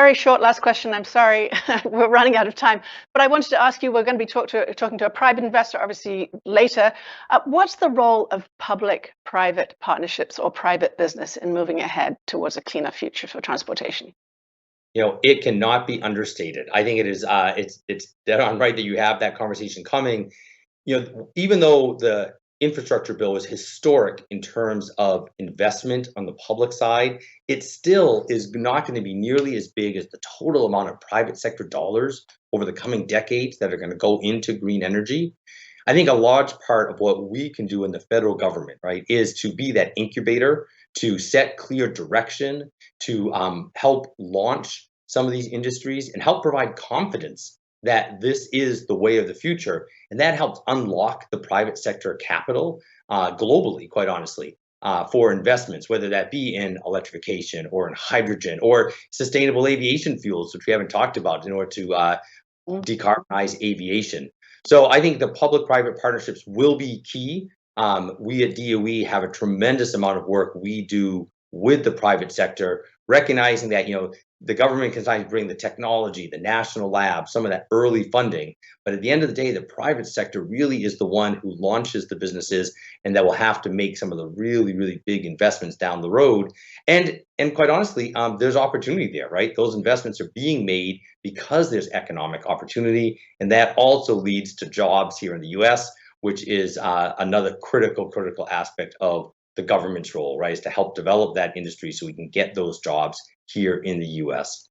Very short last question. I'm sorry, we're running out of time. But I wanted to ask you, we're going to be talking to a private investor, obviously, later. What's the role of public-private partnerships or private business in moving ahead towards a cleaner future for transportation? It cannot be understated. I think it's dead on right that you have that conversation coming. Even though the infrastructure bill is historic in terms of investment on the public side, it still is not going to be nearly as big as the total amount of private sector dollars over the coming decades that are going to go into green energy. I think a large part of what we can do in the federal government, right, is to be that incubator, to set clear direction, to help launch some of these industries and help provide confidence that this is the way of the future. And that helps unlock the private sector capital globally, quite honestly, for investments, whether that be in electrification or in hydrogen or sustainable aviation fuels, which we haven't talked about in order to decarbonize aviation. So I think the public-private partnerships will be key. We at DOE have a tremendous amount of work we do with the private sector, recognizing that the government can sometimes bring the technology, the national lab, some of that early funding, but at the end of the day, the private sector really is the one who launches the businesses, and that will have to make some of the really, really big investments down the road. And quite honestly, there's opportunity there, right? Those investments are being made because there's economic opportunity, and that also leads to jobs here in the U.S., which is another critical aspect of the government's role, right, is to help develop that industry so we can get those jobs here in the US.